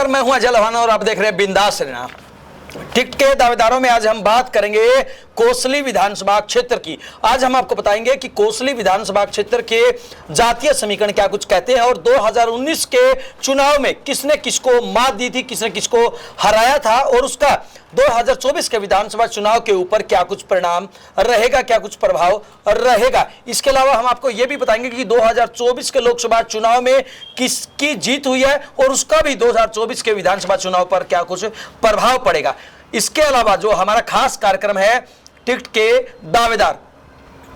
नमस्कार, मैं हूं अजय लवाना और आप देख रहे हैं बिंदास रहना। टिकट के दावेदारों में आज हम बात करेंगे कोसली विधानसभा क्षेत्र की। आज हम आपको बताएंगे कि कोसली विधानसभा क्षेत्र के जातीय समीकरण क्या कुछ कहते हैं और 2019 के चुनाव में किसने किसको मात दी थी, किसने किसको हराया था और उसका 2024 के विधानसभा चुनाव के ऊपर क्या कुछ परिणाम रहेगा, क्या कुछ प्रभाव रहेगा। इसके अलावा हम आपको यह भी बताएंगे कि 2024 के लोकसभा चुनाव में किसकी जीत हुई है और उसका भी 2024 के विधानसभा चुनाव पर क्या कुछ प्रभाव पड़ेगा। इसके अलावा जो हमारा खास कार्यक्रम है टिकट के दावेदार,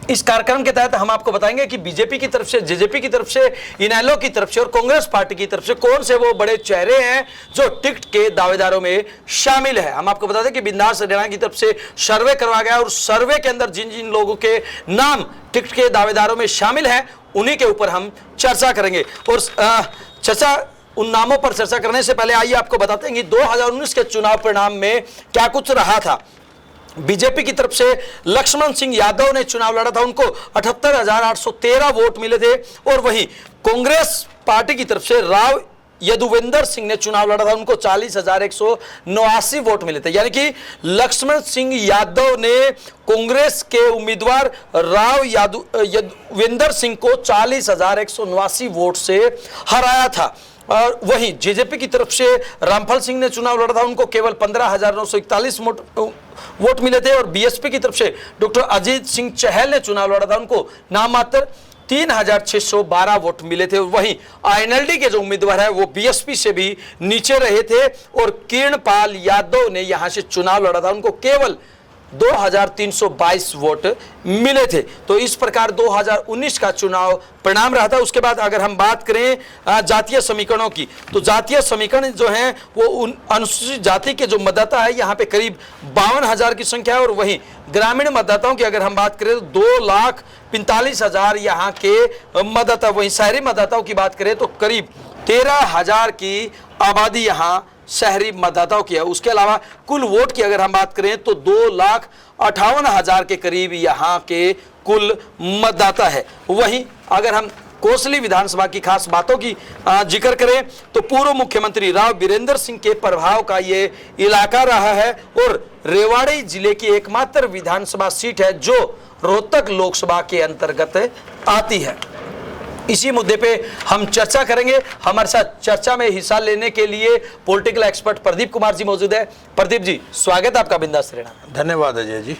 इस कार्यक्रम के तहत हम आपको बताएंगे कि बीजेपी की तरफ से, जेजेपी की तरफ से, इनेलो की तरफ से और कांग्रेस पार्टी की तरफ से कौन से वो बड़े चेहरे हैं जो टिकट के दावेदारों में शामिल है। हम आपको बता दें कि बिंदास हरियाणा की तरफ से सर्वे करवाया गया और सर्वे के अंदर जिन जिन लोगों के नाम टिकट के दावेदारों में शामिल हैं उन्हीं के ऊपर हम चर्चा करेंगे। और चर्चा उन नामों पर चर्चा करने से पहले आइए आपको बताते हैं कि 2019 के चुनाव परिणाम में क्या कुछ रहा था। बीजेपी की तरफ से लक्ष्मण सिंह यादव ने चुनाव लड़ा था, उनको 78,813 वोट मिले थे। और वहीं कांग्रेस पार्टी की तरफ से राव यदुवेंद्र सिंह ने चुनाव लड़ा था, उनको 40,189 वोट मिले थे। यानी कि लक्ष्मण सिंह यादव ने कांग्रेस के उम्मीदवार राव यदुवेंद्र सिंह को 40,189 वोट से हराया था। और वहीं जेजेपी की तरफ से रामफल सिंह ने चुनाव लड़ा था, उनको केवल 15,941 वोट मिले थे। और बीएसपी की तरफ से डॉक्टर अजीत सिंह चहल ने चुनाव लड़ा था, उनको नाम मात्र 3,612 वोट मिले थे। वहीं आईएनएलडी के जो उम्मीदवार है वो बीएसपी से भी नीचे रहे थे और किरणपाल यादव ने यहां से चुनाव लड़ा था, उनको केवल 2,322 वोट मिले थे। तो इस प्रकार 2019 का चुनाव परिणाम रहा था। उसके बाद अगर हम बात करें जातीय समीकरणों की, तो जातीय समीकरण जो हैं वो अनुसूचित जाति के जो मतदाता है यहाँ पे करीब 52,000 की संख्या है। और वहीं ग्रामीण मतदाताओं की अगर हम बात करें तो 2,45,000 यहाँ के मतदाता। वहीं शहरी मतदाताओं की बात करें तो करीब 13,000 की आबादी यहाँ शहरी मतदाताओं की है। उसके अलावा कुल वोट की अगर हम बात करें तो 2,58,000 के करीब यहाँ के कुल मतदाता है। वहीं अगर हम कोसली विधानसभा की खास बातों की जिक्र करें तो पूर्व मुख्यमंत्री राव बीरेंद्र सिंह के प्रभाव का ये इलाका रहा है और रेवाड़ी जिले की एकमात्र विधानसभा सीट है जो रोहतक लोकसभा के अंतर्गत आती है। इसी मुद्दे पे हम चर्चा करेंगे। हमारे साथ चर्चा में हिस्सा लेने के लिए पॉलिटिकल एक्सपर्ट प्रदीप कुमार जी मौजूद है। प्रदीप जी, स्वागत है आपका बिंदास रहना। धन्यवाद अजय जी।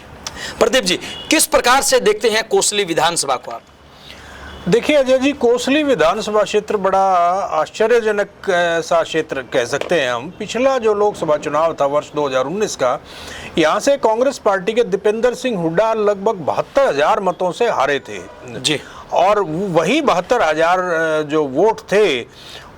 प्रदीप जी, किस प्रकार से देखते हैं कोसली विधानसभा को आप? देखिए अजय जी, कोसली विधानसभा क्षेत्र बड़ा आश्चर्यजनक सा क्षेत्र कह सकते हैं हम। पिछला जो लोकसभा चुनाव था वर्ष 2019 का, यहाँ से कांग्रेस पार्टी के दीपेंद्र सिंह हुड्डा लगभग 72,000 मतों से हारे थे जी। और वही 72,000 जो वोट थे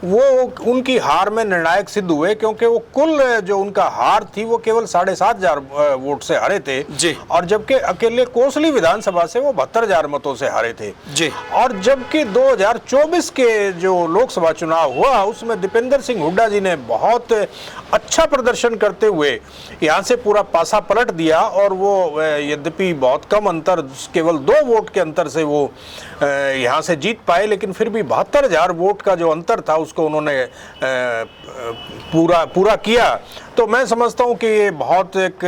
वो उनकी हार में निर्णायक सिद्ध हुए, क्योंकि वो कुल जो उनका हार थी वो केवल 7,500 वोट से हारे थे जी। और जबकि अकेले कोसली विधानसभा से वो 72,000 मतों से हारे थे जी। और जबकि 2024 के जो लोकसभा चुनाव हुआ उसमें दीपेंद्र सिंह हुड्डा जी ने बहुत अच्छा प्रदर्शन करते हुए यहाँ से पूरा पासा पलट दिया और वो यद्यपि बहुत कम अंतर, केवल 2 वोट के अंतर से वो यहाँ से जीत पाए, लेकिन फिर भी 72,000 वोट का जो अंतर था उसको उन्होंने पूरा किया। तो मैं समझता हूँ कि ये बहुत एक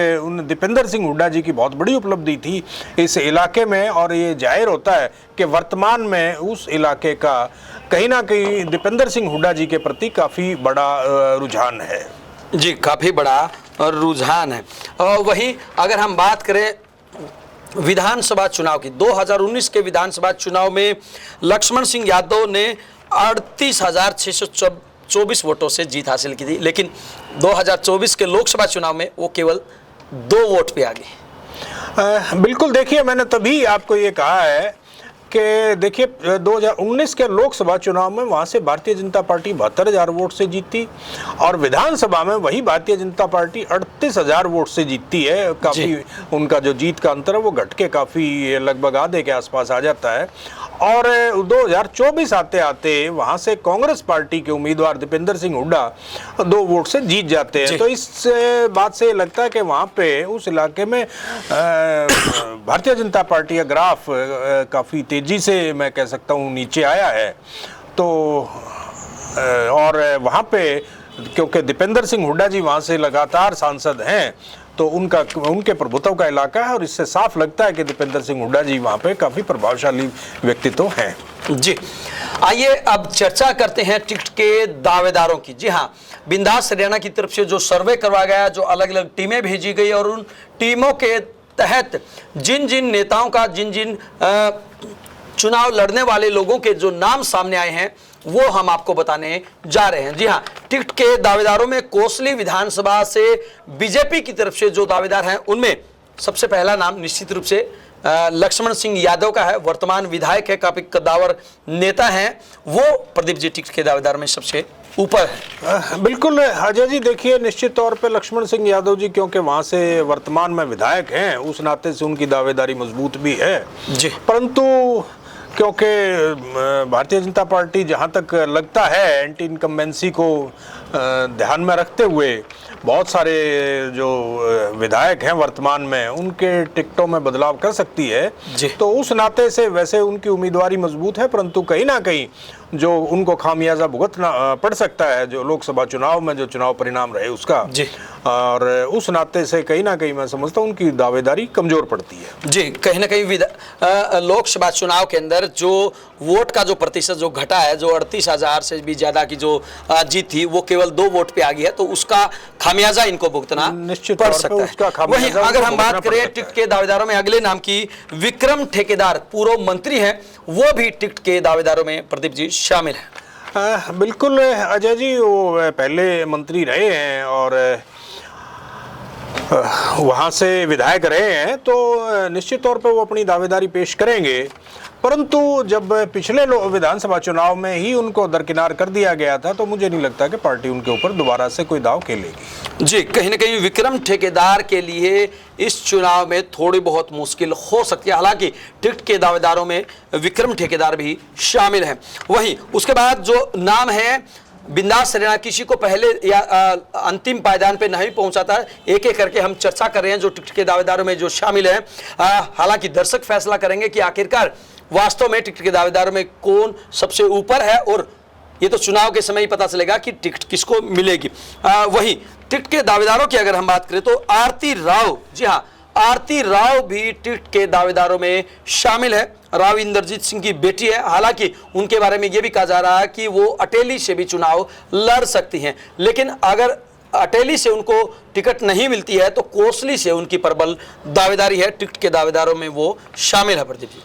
दीपेंद्र सिंह हुड्डा जी की बहुत बड़ी उपलब्धि थी इस इलाके में। और ये जाहिर होता है कि वर्तमान में उस इलाके का कहीं ना कहीं दीपेंद्र सिंह हुड्डा जी के प्रति काफ़ी बड़ा रुझान है जी, काफ़ी बड़ा रुझान है। और वहीं अगर हम बात करें विधानसभा चुनाव की, 2019 के विधानसभा चुनाव में लक्ष्मण सिंह यादव ने 38,624 वोटों से जीत हासिल की थी, लेकिन 2024 के लोकसभा चुनाव में वो केवल 2 वोट पे आ गए। बिल्कुल, देखिए मैंने तभी आपको ये कहा है कि देखिए 2019 के लोकसभा चुनाव में वहाँ से भारतीय जनता पार्टी 72,000 वोट से जीती और विधानसभा में वही भारतीय जनता पार्टी 38,000 वोट से जीतती है। काफ़ी उनका जो जीत का अंतर है वो घट के काफ़ी लगभग आधे के आसपास आ जाता है। और 2024 आते आते वहाँ से कांग्रेस पार्टी के उम्मीदवार दीपेंद्र सिंह हुड्डा 2 वोट से जीत जाते हैं। तो इस बात से लगता है कि वहाँ पे उस इलाके में भारतीय जनता पार्टी का ग्राफ काफ़ी तेजी से, मैं कह सकता हूँ, नीचे आया है। तो और वहाँ पे क्योंकि दीपेंद्र सिंह हुड्डा जी वहाँ से लगातार सांसद हैं, तो उनके प्रभुत्व का इलाका है और इससे साफ लगता है कि दीपेंद्र सिंह हुड्डा जी वहाँ पे काफ़ी प्रभावशाली व्यक्तित्व हैं। जी, आइए अब चर्चा करते हैं टिकट के दावेदारों की। जी हाँ, बिंदास हरियाणा की तरफ से जो सर्वे करवाया गया, जो अलग अलग टीमें भेजी गई और उन टीमों के तहत जिन जिन नेताओं का, जिन जिन चुनाव लड़ने वाले लोगों के जो नाम सामने आए हैं वो हम आपको बताने जा रहे हैं। जी हाँ, टिकट के दावेदारों में कोसली विधानसभा से बीजेपी की तरफ से जो दावेदार हैं उनमें सबसे पहला नाम निश्चित रूप से लक्ष्मण सिंह यादव का है। वर्तमान विधायक है, काफी कद्दावर नेता हैं, वो प्रदीप जी टिकट के दावेदार में सबसे ऊपर है। बिल्कुल अजय जी, देखिए निश्चित तौर पे लक्ष्मण सिंह यादव जी क्योंकि वहाँ से वर्तमान में विधायक हैं, उस नाते से उनकी दावेदारी मजबूत भी है जी। परंतु क्योंकि भारतीय जनता पार्टी जहाँ तक लगता है एंटी इनकम्बेंसी को ध्यान में रखते हुए बहुत सारे जो विधायक हैं वर्तमान में उनके टिकटों में बदलाव कर सकती है, तो उस नाते से वैसे उनकी उम्मीदवारी मजबूत है, परंतु कहीं ना कहीं जो उनको खामियाजा भुगतना पड़ सकता है जो लोकसभा चुनाव में जो चुनाव परिणाम रहे उसका, और उस नाते से कहीं ना कहीं मैं समझता हूँ उनकी दावेदारी कमजोर पड़ती है। जी, कहीं ना कहीं लोकसभा चुनाव के अंदर जो वोट का जो प्रतिशत जो घटा है, जो 38,000 से भी ज्यादा की जो जीत थी वो केवल 2 वोट पे आ गई है, तो उसका खामियाजा इनको भुगतना निश्चित पड़ सकता है। वहीं अगर हम बात करें टिकट के दावेदारों में अगले नाम की, विक्रम ठेकेदार पूर्व मंत्री हैं, वो भी टिकट के दावेदारों में प्रदीप जी शामिल है। बिल्कुल अजय जी, वो पहले मंत्री रहे हैं और वहाँ से विधायक रहे हैं, तो निश्चित तौर पे वो अपनी दावेदारी पेश करेंगे, परंतु जब पिछले विधानसभा चुनाव में ही उनको दरकिनार कर दिया गया था तो मुझे नहीं लगता कि पार्टी उनके ऊपर दोबारा से कोई दाव खेलेगी। जी, कहीं ना कहीं विक्रम ठेकेदार के लिए इस चुनाव में थोड़ी बहुत मुश्किल हो सकती है, हालांकि टिकट के दावेदारों में विक्रम ठेकेदार भी शामिल हैं। वहीं उसके बाद जो नाम है बिंदास हरियाणा, किसी को पहले या अंतिम पायदान पे नहीं पहुंचा था, एक एक करके हम चर्चा कर रहे हैं जो टिकट के दावेदारों में जो शामिल हैं। हालांकि दर्शक फैसला करेंगे कि आखिरकार वास्तव में टिकट के दावेदारों में कौन सबसे ऊपर है, और ये तो चुनाव के समय ही पता चलेगा कि टिकट किसको मिलेगी। वही टिकट के दावेदारों की अगर हम बात करें तो आरती राव, जी हाँ, आरती राव भी टिकट के दावेदारों में शामिल है। राव इंद्रजीत सिंह की बेटी है, हालांकि उनके बारे में यह भी कहा जा रहा है कि वो अटेली से भी चुनाव लड़ सकती हैं, लेकिन अगर अटेली से उनको टिकट नहीं मिलती है तो कोसली से उनकी प्रबल दावेदारी है। टिकट के दावेदारों में वो शामिल है। प्रदीप जी,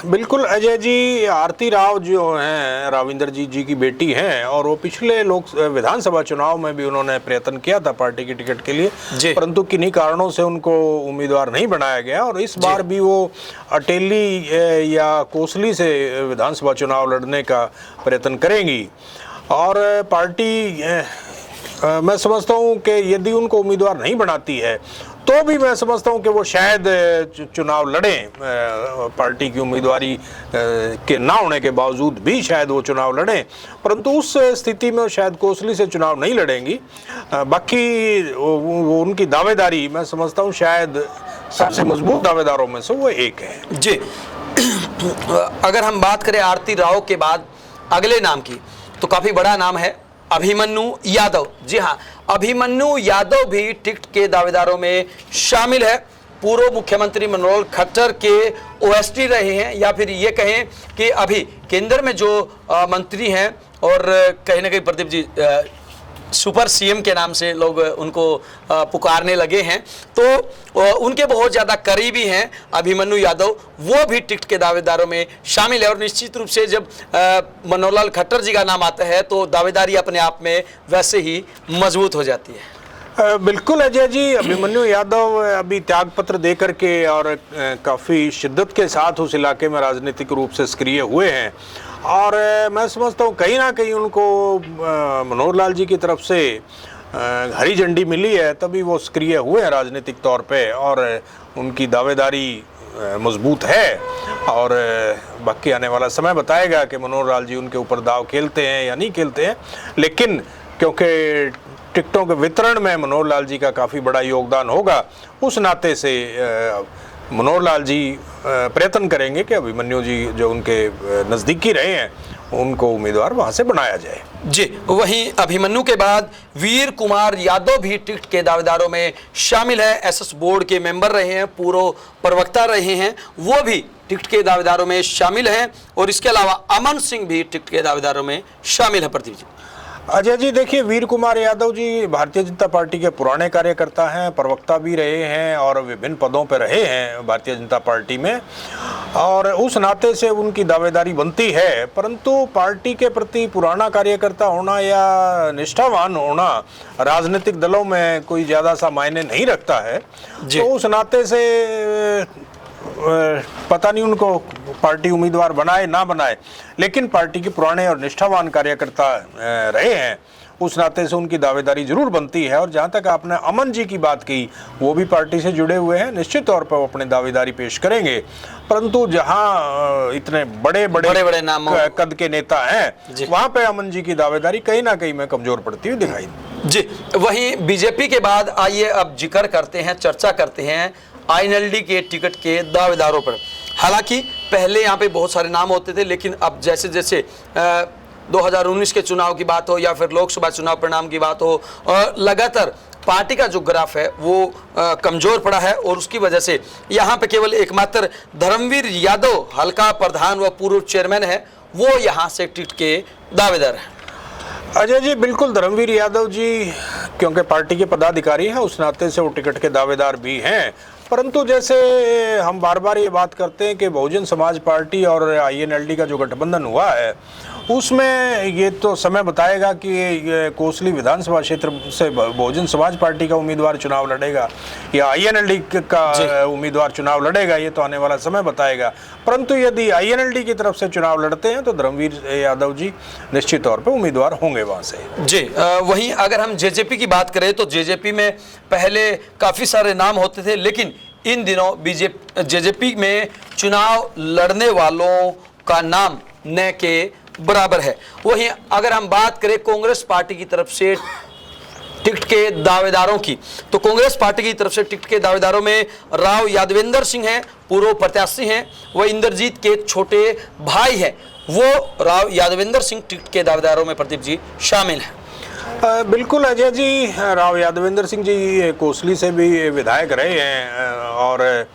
बिल्कुल अजय जी, आरती राव जो हैं राविंदरजीत जी की बेटी हैं और वो पिछले विधानसभा चुनाव में भी उन्होंने प्रयत्न किया था पार्टी की टिकट के लिए, परंतु किन्हीं कारणों से उनको उम्मीदवार नहीं बनाया गया और इस बार भी वो अटेली या कोसली से विधानसभा चुनाव लड़ने का प्रयत्न करेंगी। और पार्टी मैं समझता हूँ कि यदि उनको उम्मीदवार नहीं बनाती है तो भी मैं समझता हूँ कि वो शायद चुनाव लड़ें, पार्टी की उम्मीदवारी के ना होने के बावजूद भी शायद वो चुनाव लड़ें, परंतु उस स्थिति में शायद कोसली से चुनाव नहीं लड़ेंगी। बाकी वो उनकी दावेदारी मैं समझता हूँ शायद सबसे मजबूत दावेदारों में से वो एक है। जी, अगर हम बात करें आरती राव के बाद अगले नाम की तो काफी बड़ा नाम है अभिमन्यु यादव। जी हाँ, अभिमन्यु यादव भी टिकट के दावेदारों में शामिल है। पूर्व मुख्यमंत्री मनोहर खट्टर के ओएसडी रहे हैं, या फिर ये कहें कि अभी केंद्र में जो मंत्री हैं और कहीं ना कहीं प्रदीप जी सुपर सीएम के नाम से लोग उनको पुकारने लगे हैं, तो उनके बहुत ज़्यादा करीबी हैं अभिमन्यु यादव, वो भी टिकट के दावेदारों में शामिल है। और निश्चित रूप से जब मनोहर लाल खट्टर जी का नाम आता है तो दावेदारी अपने आप में वैसे ही मजबूत हो जाती है। बिल्कुल अजय जी, अभिमन्यु यादव अभी त्यागपत्र दे करके और काफ़ी शिद्दत के साथ उस इलाके में राजनीतिक रूप से सक्रिय हुए हैं और मैं समझता हूँ कहीं ना कहीं उनको मनोहर लाल जी की तरफ से हरी झंडी मिली है, तभी वो सक्रिय हुए हैं राजनीतिक तौर पे और उनकी दावेदारी मजबूत है। और बाकी आने वाला समय बताएगा कि मनोहर लाल जी उनके ऊपर दाव खेलते हैं या नहीं खेलते हैं, लेकिन क्योंकि टिकटों के वितरण में मनोहर लाल जी का काफ़ी बड़ा योगदान होगा, उस नाते से मनोहर लाल जी प्रयत्न करेंगे कि अभिमन्यु जी जो उनके नज़दीकी रहे हैं उनको उम्मीदवार वहां से बनाया जाए। जी, वहीं अभिमन्यु के बाद वीर कुमार यादव भी टिकट के दावेदारों में शामिल है। एसएस बोर्ड के मेंबर रहे हैं, पूर्व प्रवक्ता रहे हैं, वो भी टिकट के दावेदारों में शामिल हैं। और इसके अलावा अमन सिंह भी टिकट के दावेदारों में शामिल है। प्रदीप जी। अजय जी, देखिए, वीर कुमार यादव जी भारतीय जनता पार्टी के पुराने कार्यकर्ता हैं, प्रवक्ता भी रहे हैं और विभिन्न पदों पर रहे हैं भारतीय जनता पार्टी में, और उस नाते से उनकी दावेदारी बनती है। परंतु पार्टी के प्रति पुराना कार्यकर्ता होना या निष्ठावान होना राजनीतिक दलों में कोई ज़्यादा सा मायने नहीं रखता है। तो उस नाते से पता नहीं उनको पार्टी उम्मीदवार बनाए ना बनाए, लेकिन पार्टी के पुराने और निष्ठावान कार्यकर्ता रहे हैं, उस नाते से उनकी दावेदारी जरूर बनती है। और जहां तक आपने अमन जी की बात की, वो भी पार्टी से जुड़े हुए हैं, निश्चित तौर पर वो अपनी दावेदारी पेश करेंगे। परंतु जहां इतने बड़े बड़े नाम कद के नेता हैं, वहां पे अमन जी की दावेदारी कहीं ना कहीं में कमजोर पड़ती हुई दिखाई जी। वहीं बीजेपी के बाद आइए अब जिक्र करते हैं, चर्चा करते हैं आईएनएलडी के टिकट के दावेदारों पर। हालांकि पहले यहाँ पे बहुत सारे नाम होते थे, लेकिन अब जैसे जैसे 2019 के चुनाव की बात हो या फिर लोकसभा चुनाव परिणाम की बात हो, और लगातार पार्टी का जो ग्राफ है वो कमजोर पड़ा है। और उसकी वजह से यहाँ पे केवल एकमात्र धर्मवीर यादव हल्का प्रधान व पूर्व चेयरमैन है, वो यहाँ से टिकट के दावेदार हैं। अजय जी, बिल्कुल, धर्मवीर यादव जी क्योंकि पार्टी के पदाधिकारी हैं, उस नाते से वो टिकट के दावेदार भी हैं। परंतु जैसे हम बार बार ये बात करते हैं कि बहुजन समाज पार्टी और आईएनएलडी का जो गठबंधन हुआ है, उसमें ये तो समय बताएगा कि ये कोसली विधानसभा क्षेत्र से बहुजन समाज पार्टी का उम्मीदवार चुनाव लड़ेगा या आईएनएलडी का उम्मीदवार चुनाव लड़ेगा, ये तो आने वाला समय बताएगा। परंतु यदि आईएनएलडी की तरफ से चुनाव लड़ते हैं तो धर्मवीर यादव जी निश्चित तौर पर उम्मीदवार होंगे वहाँ से। जी, वहीं अगर हम जेजेपी की बात करें तो जेजेपी में पहले काफ़ी सारे नाम होते थे, लेकिन इन दिनों जेजेपी में चुनाव लड़ने वालों का नाम न के बराबर है। वहीं अगर हम बात करें कांग्रेस पार्टी की तरफ से टिकट के दावेदारों की, तो कांग्रेस पार्टी की तरफ से टिकट के दावेदारों में राव यादवेंद्र सिंह हैं, पूर्व प्रत्याशी हैं, वह इंद्रजीत के छोटे भाई हैं। वो राव यादवेंद्र सिंह टिकट के दावेदारों में प्रदीप जी शामिल हैं। बिल्कुल अजय जी, राव यादवेंद्र सिंह जी कोसली से भी विधायक रहे हैं और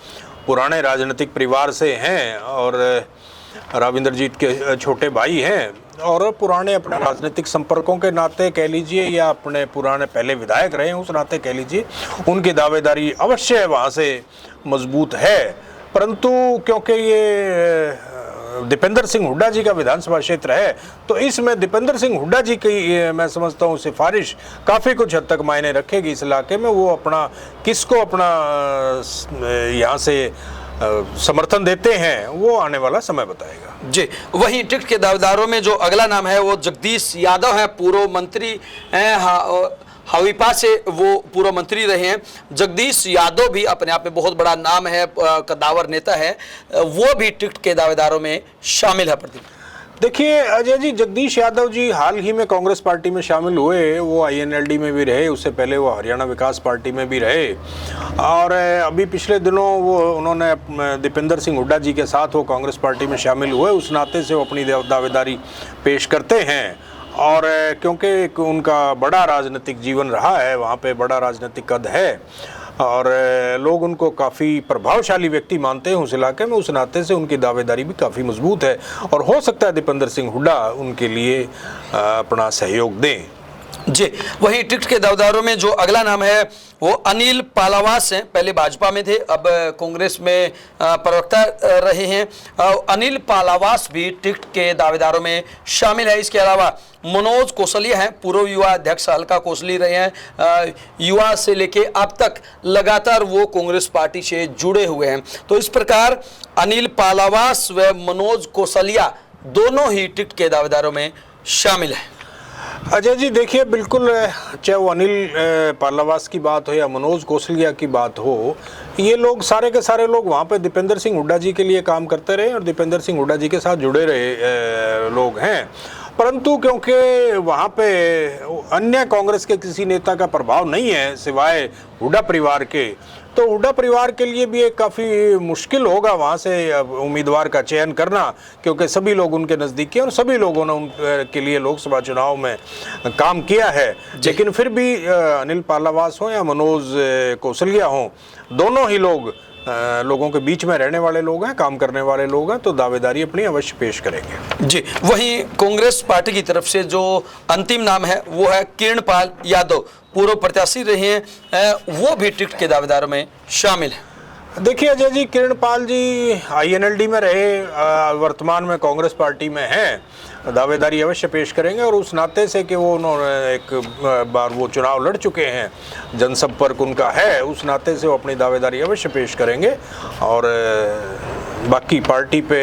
पुराने राजनीतिक परिवार से हैं और राव इंद्रजीत के छोटे भाई हैं और पुराने अपने राजनीतिक संपर्कों के नाते कह लीजिए या अपने पुराने पहले विधायक रहे हैं उस नाते कह लीजिए, उनकी दावेदारी अवश्य वहाँ से मजबूत है। परंतु क्योंकि ये दीपेंद्र सिंह हुड्डा जी का विधानसभा क्षेत्र है, तो इसमें दीपेंद्र सिंह हुड्डा जी की मैं समझता हूँ सिफारिश काफ़ी कुछ हद तक मायने रखेगी इस इलाके में। वो अपना किसको अपना यहाँ से समर्थन देते हैं वो आने वाला समय बताएगा। जी, वहीं टिकट के दावेदारों में जो अगला नाम है वो जगदीश यादव है, पूर्व मंत्री हैं, हवीपा से वो पूर्व मंत्री रहे हैं। जगदीश यादव भी अपने आप में बहुत बड़ा नाम है, कद्दावर नेता है, वो भी टिकट के दावेदारों में शामिल है। प्रदीप, देखिए अजय जी, जगदीश यादव जी हाल ही में कांग्रेस पार्टी में शामिल हुए, वो आईएनएलडी में भी रहे, उससे पहले वो हरियाणा विकास पार्टी में भी रहे और अभी पिछले दिनों वो उन्होंने दीपेंद्र सिंह हुड्डा जी के साथ वो कांग्रेस पार्टी में शामिल हुए, उस नाते से वो अपनी दावेदारी पेश करते हैं। और क्योंकि उनका बड़ा राजनीतिक जीवन रहा है, वहाँ पे बड़ा राजनीतिक कद है और लोग उनको काफ़ी प्रभावशाली व्यक्ति मानते हैं उस इलाके में, उस नाते से उनकी दावेदारी भी काफ़ी मजबूत है और हो सकता है दीपेंद्र सिंह हुड्डा उनके लिए अपना सहयोग दें। जी, वहीं टिकट के दावेदारों में जो अगला नाम है वो अनिल पालावास हैं, पहले भाजपा में थे, अब कांग्रेस में प्रवक्ता रहे हैं। अनिल पालावास भी टिकट के दावेदारों में शामिल है। इसके अलावा मनोज कौशलिया हैं, पूर्व युवा अध्यक्ष हल्का कोसली रहे हैं, युवा से लेके अब तक लगातार वो कांग्रेस पार्टी से जुड़े हुए हैं। तो इस प्रकार अनिल पालावास व मनोज कौशलिया दोनों ही टिकट के दावेदारों में शामिल हैं। अजय जी देखिए, बिल्कुल, चाहे वो अनिल पालावास की बात हो या मनोज कौशलिया की बात हो, ये लोग सारे के सारे लोग वहाँ पे दीपेंद्र सिंह हुड्डा जी के लिए काम करते रहे और दीपेंद्र सिंह हुड्डा जी के साथ जुड़े रहे लोग हैं परंतु क्योंकि वहाँ पे अन्य कांग्रेस के किसी नेता का प्रभाव नहीं है सिवाय हुड्डा परिवार के, तो हुड्डा परिवार के लिए भी एक काफ़ी मुश्किल होगा वहाँ से उम्मीदवार का चयन करना, क्योंकि सभी लोग उनके नज़दीकी हैं और सभी लोगों ने उनके लिए लोकसभा चुनाव में काम किया है। लेकिन फिर भी अनिल पालावास हो या मनोज कौशलिया हो, दोनों ही लोगों के बीच में रहने वाले लोग हैं, काम करने वाले लोग हैं, तो दावेदारी अपनी अवश्य पेश करेंगे। जी, वहीं कांग्रेस पार्टी की तरफ से जो अंतिम नाम है वो है किरणपाल यादव, पूर्व प्रत्याशी रहे हैं, वो भी टिकट के दावेदारों में शामिल है। देखिए अजय जी, किरणपाल जी INLD में रहे, वर्तमान में कांग्रेस पार्टी में हैं, दावेदारी अवश्य पेश करेंगे और उस नाते से कि वो उन्होंने एक बार वो चुनाव लड़ चुके हैं, जनसंपर्क उनका है, उस नाते से वो अपनी दावेदारी अवश्य पेश करेंगे। और बाकी पार्टी पे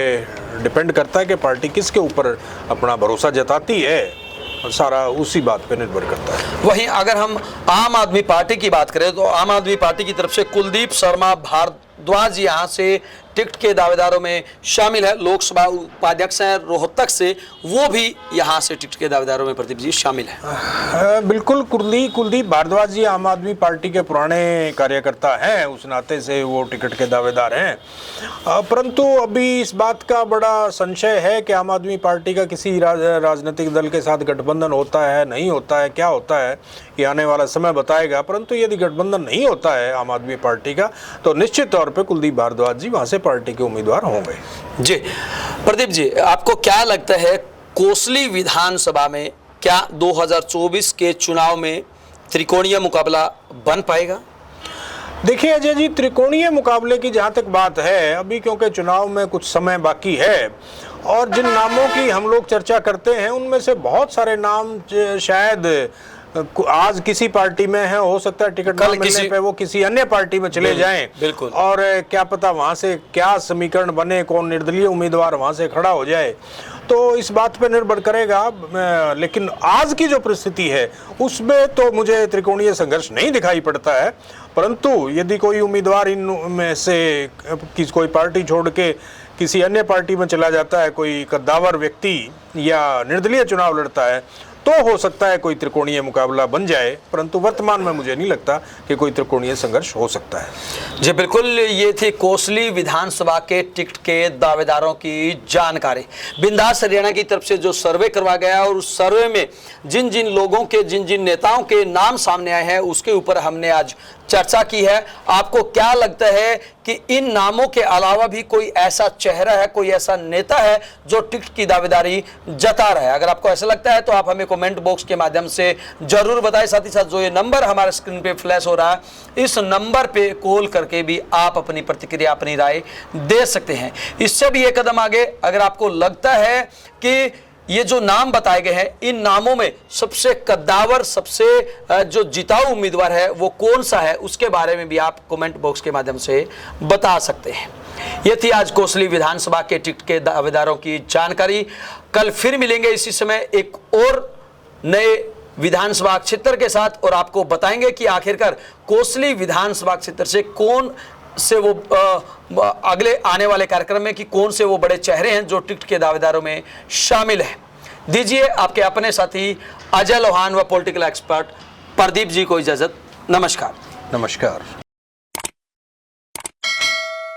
डिपेंड करता है कि पार्टी किसके ऊपर अपना भरोसा जताती है, सारा उसी बात पे निर्भर करता है। वहीं अगर हम आम आदमी पार्टी की बात करें तो आम आदमी पार्टी की तरफ से कुलदीप शर्मा भारद्वाज यहाँ से टिकट के दावेदारों में शामिल है, लोकसभा उपाध्यक्ष हैं रोहतक से, वो भी यहाँ से टिकट के दावेदारों में प्रदीप जी शामिल है। बिल्कुल, कुलदीप भारद्वाज जी आम आदमी पार्टी के पुराने कार्यकर्ता हैं, उस नाते से वो टिकट के दावेदार हैं। परंतु अभी इस बात का बड़ा संशय है कि आम आदमी पार्टी का किसी राजनीतिक दल के साथ गठबंधन होता है, नहीं होता है, क्या होता है, ये आने वाला समय बताएगा। परंतु यदि गठबंधन नहीं होता है आम आदमी पार्टी का, तो निश्चित तौर पर कुलदीप भारद्वाज जी वहाँ से पार्टी के उम्मीदवार होंगे। जी प्रदीप जी, आपको क्या लगता है कोसली विधानसभा में क्या 2024 के चुनाव में त्रिकोणीय मुकाबला बन पाएगा? देखिए अजय जी, त्रिकोणीय मुकाबले की जहाँ तक बात है, अभी क्योंकि चुनाव में कुछ समय बाकी है और जिन नामों की हम लोग चर्चा करते हैं उनमें से बहुत सारे नाम शायद आज किसी पार्टी में है, हो सकता है टिकट न मिलने पे वो किसी अन्य पार्टी में चले जाएं। बिल्कुल। और क्या पता वहां से क्या समीकरण बने, कौन निर्दलीय उम्मीदवार वहां से खड़ा हो जाए, तो इस बात पे निर्भर करेगा। लेकिन आज की जो परिस्थिति है उसमें तो मुझे त्रिकोणीय संघर्ष नहीं दिखाई पड़ता है। परंतु यदि कोई उम्मीदवार इनमें से कोई पार्टी छोड़ के किसी अन्य पार्टी में चला जाता है, कोई कद्दावर व्यक्ति या निर्दलीय चुनाव लड़ता है, तो हो सकता है कोई त्रिकोणीय मुकाबला बन जाए। परंतु वर्तमान में मुझे नहीं लगता कि कोई त्रिकोणीय संघर्ष हो सकता है। जी बिल्कुल, ये थी कोसली विधानसभा के टिकट के दावेदारों की जानकारी। बिंदास हरियाणा की तरफ से जो सर्वे करवा गया और उस सर्वे में जिन जिन लोगों के, जिन जिन नेताओं के नाम सामने आए हैं, उसके ऊपर हमने आज चर्चा की है। आपको क्या लगता है कि इन नामों के अलावा भी कोई ऐसा चेहरा है, कोई ऐसा नेता है जो टिकट की दावेदारी जता रहा है? अगर आपको ऐसा लगता है तो आप हमें कमेंट बॉक्स के माध्यम से जरूर बताएं। साथ ही साथ जो ये नंबर हमारे स्क्रीन पे फ्लैश हो रहा है, इस नंबर पे कॉल करके भी आप अपनी प्रतिक्रिया, अपनी राय दे सकते हैं। इससे भी एक कदम आगे, अगर आपको लगता है कि ये जो नाम बताए गए हैं, इन नामों में सबसे कद्दावर, सबसे जो जिताऊ उम्मीदवार है वो कौन सा है, उसके बारे में भी आप कमेंट बॉक्स के माध्यम से बता सकते हैं। ये थी आज कोसली विधानसभा के टिकट के दावेदारों की जानकारी। कल फिर मिलेंगे इसी समय एक और नए विधानसभा क्षेत्र के साथ और आपको बताएंगे कि आखिरकार कोसली विधानसभा क्षेत्र से कौन से वो अगले आने वाले कार्यक्रम में कि कौन से वो बड़े चेहरे हैं जो टिकट के दावेदारों में शामिल हैं। दीजिए आपके अपने साथी अजय लोहान व पॉलिटिकल एक्सपर्ट प्रदीप जी को इजाजत। नमस्कार। नमस्कार।